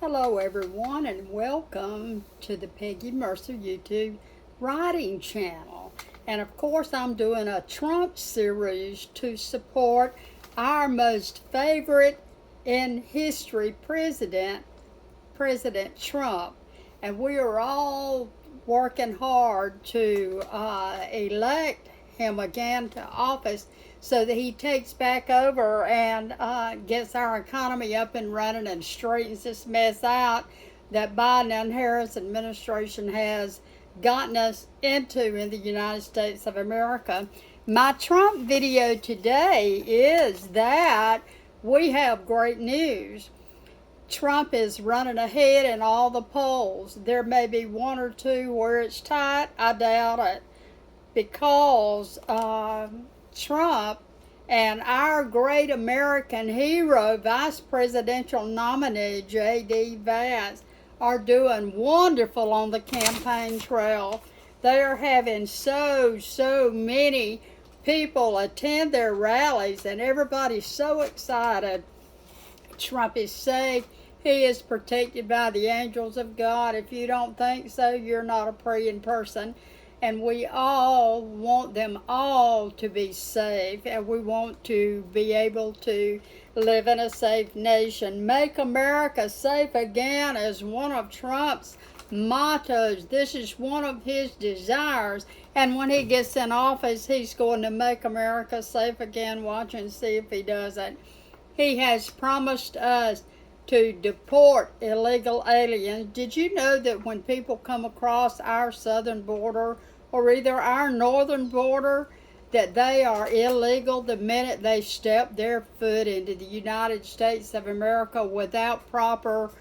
Hello everyone and welcome to the Peggy Mercer YouTube writing channel. And of course I'm doing a Trump series to support our most favorite in history President Trump. And we are all working hard to elect him again to office so that he takes back over and gets our economy up and running and straightens this mess out that Biden and Harris administration has gotten us into in the United States of America. My Trump video today is that we have great news. Trump is running ahead in all the polls. There may be one or two where it's tight. I doubt it, because Trump and our great American hero, Vice Presidential Nominee JDVANCE, are doing wonderful on the campaign trail. They are having so many people attend their rallies, and everybody's so excited. Trump is safe. He is protected by the angels of God. If you don't think so, you're not a praying person. And we all want them all to be safe, and we want to be able to live in a safe nation. Make America safe again is one of Trump's mottos. This is one of his desires. And when he gets in office, he's going to make America safe again. Watch and see if he does it. He has promised us to deport illegal aliens. Did you know that when people come across our southern border or either our northern border, that they are illegal the minute they step their foot into the United States of America without proper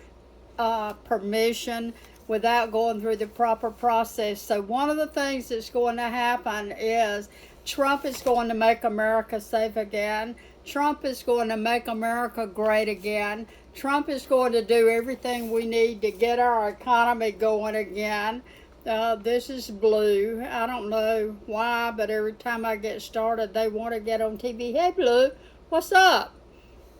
permission, without going through the proper process? So one of the things that's going to happen is Trump is going to make America safe again. Trump is going to make America great again. Trump is going to do everything we need to get our economy going again. This is Blue. I don't know why, but every time I get started, they want to get on TV. Hey, Blue, what's up?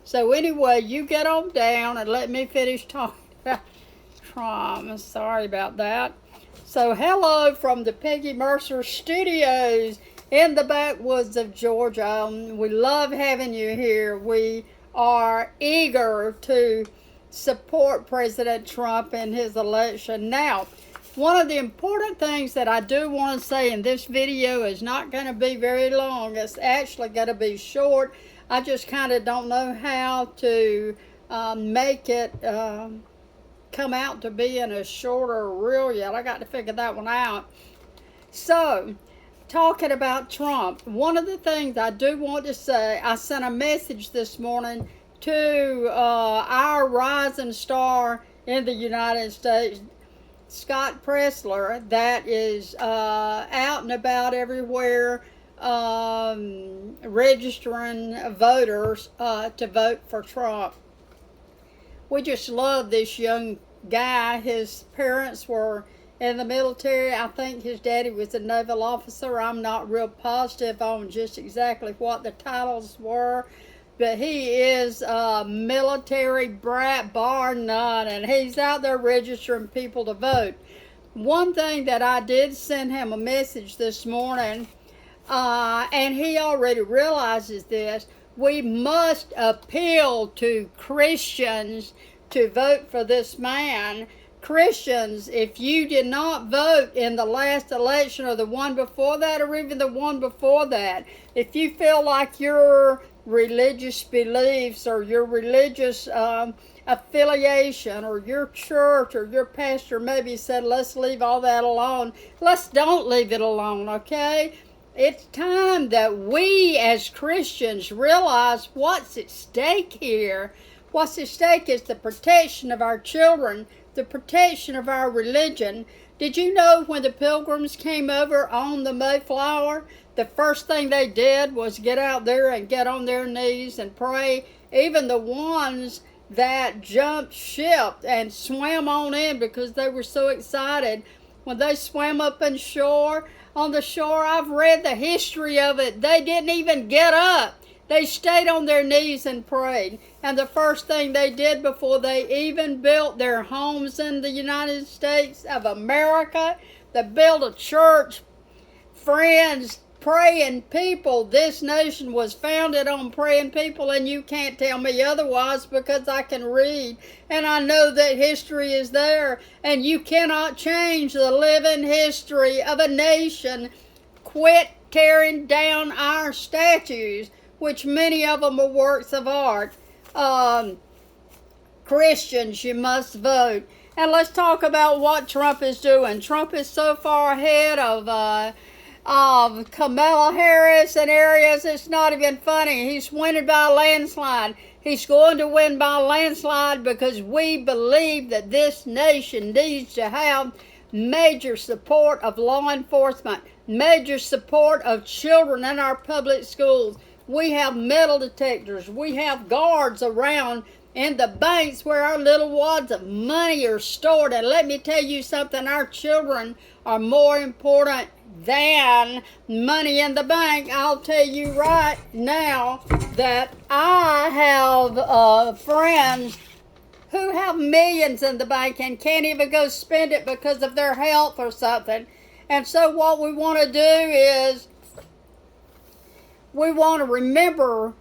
So anyway, you get on down and let me finish talking about Trump. Sorry about that. So hello from the Peggy Mercer studios in the backwoods of Georgia. We love having you here. We are eager to support President Trump in his election. Now, one of the important things that I do want to say in this video is not going to be very long. It's actually going to be short. I just kind of don't know how to make it come out to be in a shorter reel yet. I got to figure that one out. So, talking about Trump, one of the things I do want to say, I sent a message this morning to our rising star in the United States, Scott Pressler, that is out and about everywhere registering voters to vote for Trump. We just love this young guy. His parents were in the military. I think his daddy was a naval officer. I'm not real positive on just exactly what the titles were, but he is a military brat bar none, and he's out there registering people to vote. One thing that I did send him a message this morning, and he already realizes this, we must appeal to Christians to vote for this man. Christians, if you did not vote in the last election or the one before that or even the one before that, if you feel like your religious beliefs or your religious affiliation or your church or your pastor maybe said, let's leave all that alone, don't leave it alone, okay? It's time that we as Christians realize what's at stake here. What's at stake is the protection of our children, the protection of our religion. Did you know when the Pilgrims came over on the Mayflower, the first thing they did was get out there and get on their knees and pray? Even the ones that jumped ship and swam on in because they were so excited, when they swam up on the shore, I've read the history of it, they didn't even get up. They stayed on their knees and prayed. And the first thing they did before they even built their homes in the United States of America, they built a church. Friends, praying people. This nation was founded on praying people, and you can't tell me otherwise because I can read and I know that history is there, and you cannot change the living history of a nation. Quit tearing down our statues, which many of them are works of art. Christians, you must vote. And let's talk about what Trump is doing. Trump is so far ahead of Kamala Harris in areas it's not even funny. He's winning by a landslide. He's going to win by a landslide because we believe that this nation needs to have major support of law enforcement, major support of children in our public schools. We have metal detectors. We have guards around in the banks where our little wads of money are stored. And let me tell you something, our children are more important than money in the bank. I'll tell you right now that I have friends who have millions in the bank and can't even go spend it because of their health or something. And so what we want to do is we want to remember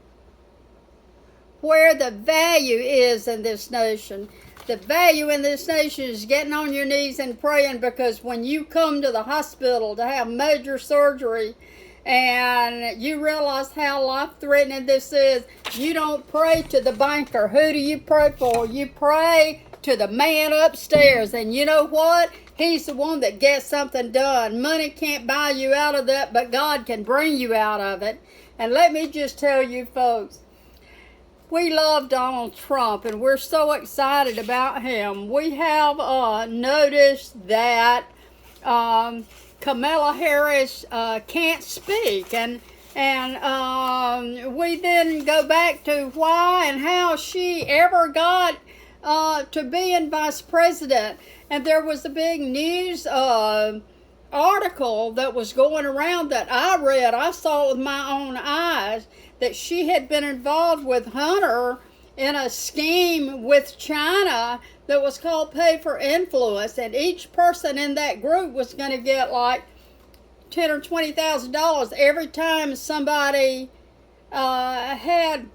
where the value is in this nation. The value in this nation is getting on your knees and praying, because when you come to the hospital to have major surgery and you realize how life-threatening this is, you don't pray to the banker. Who do you pray for? You pray to the man upstairs. And you know what? He's the one that gets something done. Money can't buy you out of that, but God can bring you out of it. And let me just tell you folks, we love Donald Trump, and we're so excited about him. We have noticed that Kamala Harris can't speak, and we then go back to why and how she ever got to being vice president. And there was a big news article that was going around that I read. I saw it with my own eyes, that she had been involved with Hunter in a scheme with China that was called Pay for Influence, and each person in that group was going to get like $10,000 or $20,000 every time somebody had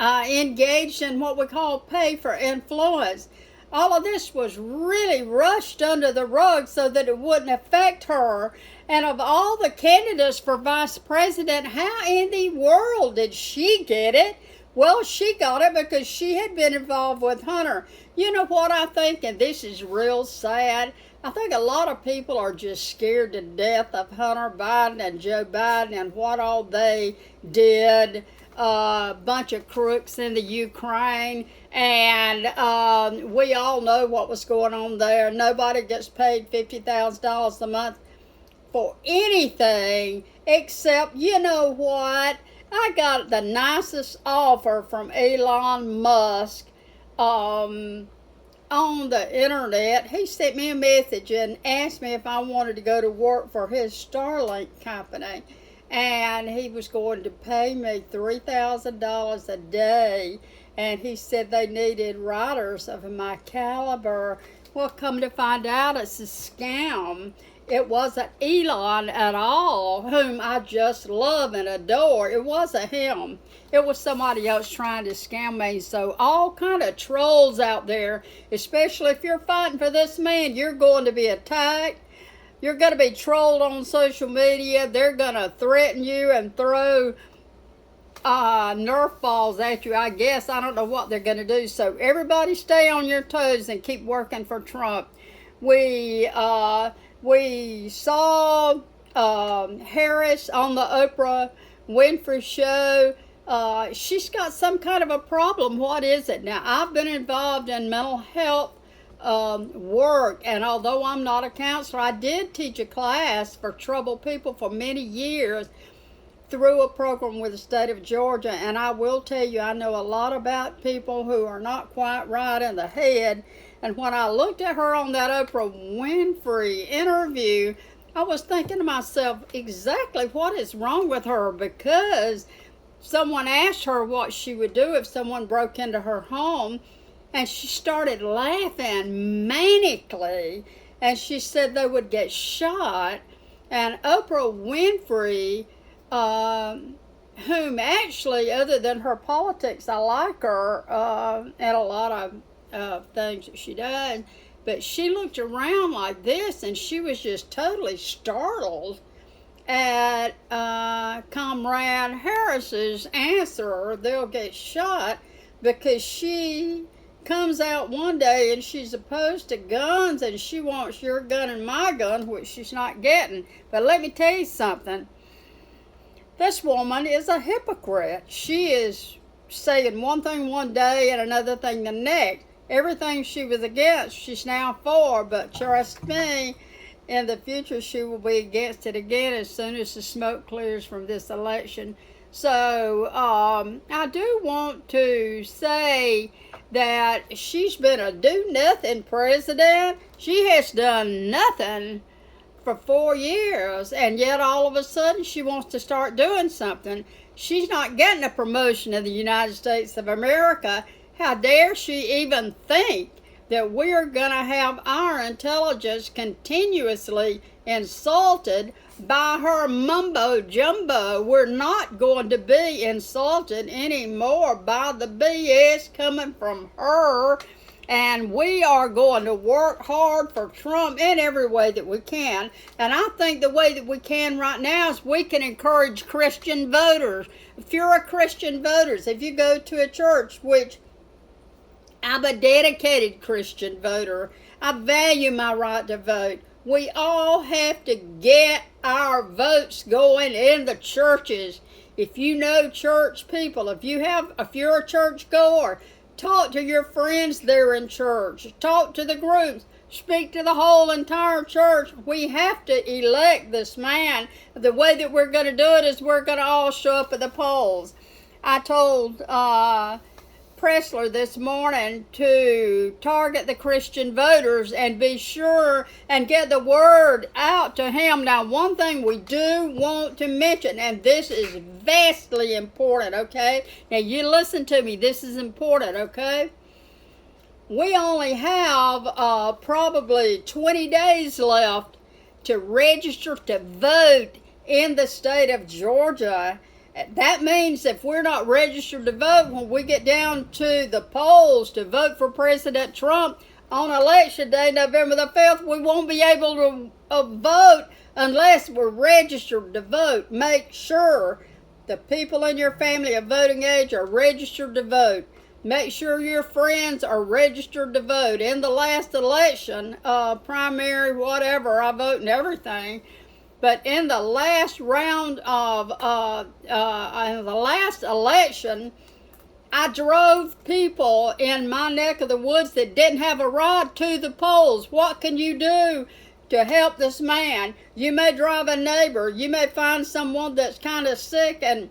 engaged in what we call Pay for Influence. All of this was really rushed under the rug so that it wouldn't affect her. And of all the candidates for vice president, how in the world did she get it? Well, she got it because she had been involved with Hunter. You know what I think, and this is real sad, I think a lot of people are just scared to death of Hunter Biden and Joe Biden and what all they did. A bunch of crooks in the Ukraine, and we all know what was going on there. Nobody gets paid $50,000 a month for anything except, you know what, I got the nicest offer from Elon Musk on the internet. He sent me a message and asked me if I wanted to go to work for his Starlink company. And he was going to pay me $3,000 a day. And he said they needed writers of my caliber. Well, come to find out, it's a scam. It wasn't Elon at all, whom I just love and adore. It wasn't him. It was somebody else trying to scam me. So all kind of trolls out there, especially if you're fighting for this man, you're going to be attacked. You're going to be trolled on social media. They're going to threaten you and throw Nerf balls at you, I guess. I don't know what they're going to do. So everybody stay on your toes and keep working for Trump. We saw Harris on the Oprah Winfrey show. She's got some kind of a problem. What is it? Now, I've been involved in mental health work, and although I'm not a counselor, I did teach a class for troubled people for many years through a program with the state of Georgia. And I will tell you, I know a lot about people who are not quite right in the head. And when I looked at her on that Oprah Winfrey interview, I was thinking to myself, exactly what is wrong with her? Because someone asked her what she would do if someone broke into her home, and she started laughing manically, and she said they would get shot. And Oprah Winfrey, whom actually, other than her politics, I like her and a lot of things that she does, but she looked around like this, and she was just totally startled at Comrade Harris's answer, they'll get shot, because she comes out one day and she's opposed to guns and she wants your gun and my gun, which she's not getting. But let me tell you something. This woman is a hypocrite. She is saying one thing one day and another thing the next. Everything she was against, she's now for, but trust me, in the future she will be against it again as soon as the smoke clears from this election. So I do want to say that she's been a do-nothing president. She has done nothing for 4 years, and yet all of a sudden she wants to start doing something. She's not getting a promotion in the United States of America. How dare she even think that we're going to have our intelligence continuously insulted by her mumbo jumbo. We're not going to be insulted anymore by the BS coming from her, and we are going to work hard for Trump in every way that we can. And I think the way that we can right now is we can encourage Christian voters. If you're a Christian voter, if you go to a church, which I'm a dedicated Christian voter, I value my right to vote. We all have to get our votes going in the churches. If you know church people, if you're a church goer, talk to your friends there in church. Talk to the groups. Speak to the whole entire church. We have to elect this man. The way that we're going to do it is we're going to all show up at the polls. I told Pressler this morning to target the Christian voters and be sure and get the word out to him. Now, one thing we do want to mention, and this is vastly important, okay? Now, you listen to me. This is important, okay? We only have probably 20 days left to register to vote in the state of Georgia. That means if we're not registered to vote when we get down to the polls to vote for President Trump on election day, November the 5th, we won't be able to vote unless we're registered to vote. Make sure the people in your family of voting age are registered to vote. Make sure your friends are registered to vote. In the last election, primary, whatever, I vote and everything. But in the last round of, in the last election, I drove people in my neck of the woods that didn't have a ride to the polls. What can you do to help this man? You may drive a neighbor. You may find someone that's kind of sick and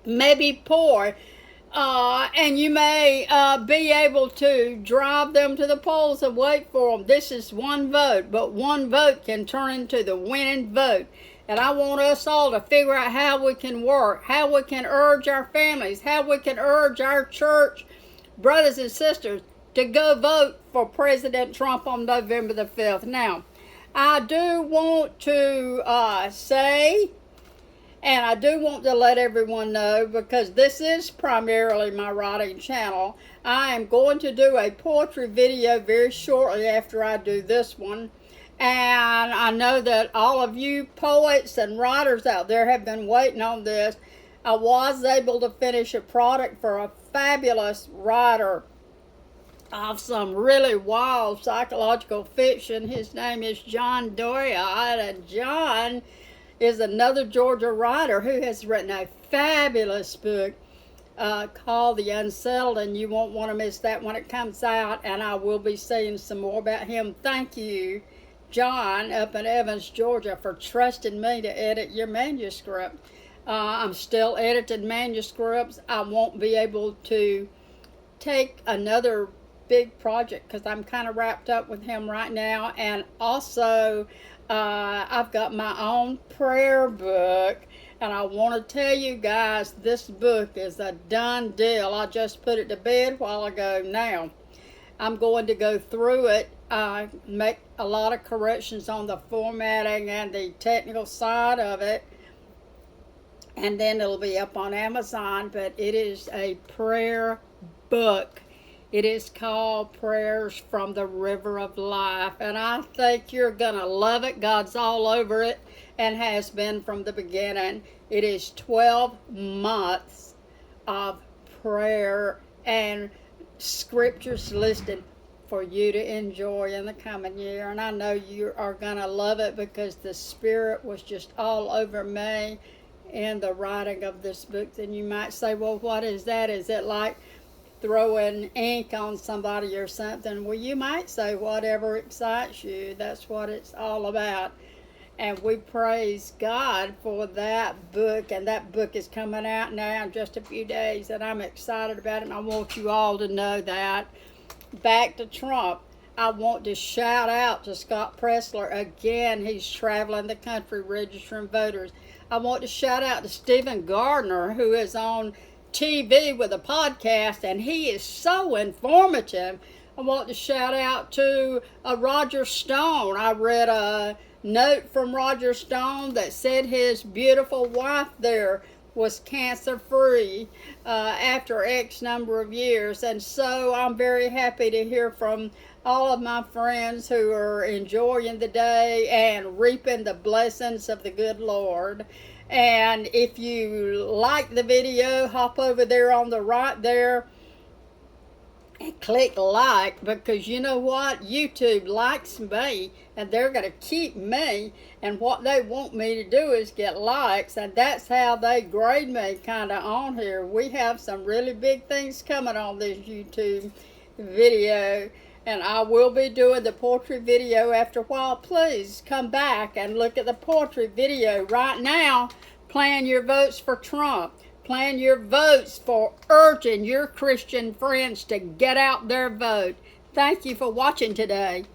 maybe poor. And you may be able to drive them to the polls and wait for them. This is one vote, but one vote can turn into the winning vote. And I want us all to figure out how we can work, how we can urge our families, how we can urge our church brothers and sisters to go vote for President Trump on November the 5th. Now, I do want to say, and I do want to let everyone know, because this is primarily my writing channel, I am going to do a poetry video very shortly after I do this one. And I know that all of you poets and writers out there have been waiting on this. I was able to finish a product for a fabulous writer of some really wild psychological fiction. His name is John Doria, and John is another Georgia writer who has written a fabulous book called The Unsettled, and you won't want to miss that when it comes out, and I will be saying some more about him. Thank you, John, up in Evans, Georgia, for trusting me to edit your manuscript. I'm still editing manuscripts. I won't be able to take another big project because I'm kind of wrapped up with him right now, and also I've got my own prayer book And I want to tell you guys, this book is a done deal. I just put it to bed a while ago now. I'm going to go through it, make a lot of corrections on the formatting and the technical side of it, and then it'll be up on Amazon. But it is a prayer book. It is called Prayers from the River of Life, and I think you're going to love it. God's all over it and has been from the beginning. It is 12 months of prayer and scriptures listed for you to enjoy in the coming year. And I know you are going to love it because the Spirit was just all over me in the writing of this book. And you might say, well, what is that? Is it like throwing ink on somebody or something? Well, you might say whatever excites you. That's what it's all about. And we praise God for that book. And that book is coming out now in just a few days. And I'm excited about it. And I want you all to know that. Back to Trump. I want to shout out to Scott Pressler again. He's traveling the country registering voters. I want to shout out to Stephen Gardner, who is on TV with a podcast, and he is so informative. I want to shout out to Roger Stone. I read a note from Roger Stone that said his beautiful wife there was cancer-free after X number of years. And so I'm very happy to hear from all of my friends who are enjoying the day and reaping the blessings of the good Lord. And if you like the video, hop over there on the right there and click like, because you know what? YouTube likes me, and they're going to keep me, and what they want me to do is get likes, and that's how they grade me kind of on here. We have some really big things coming on this YouTube video, and I will be doing the poetry video after a while. Please come back and look at the poetry video. Right now, plan your votes for Trump. Plan your votes for urging your Christian friends to get out their vote. Thank you for watching today.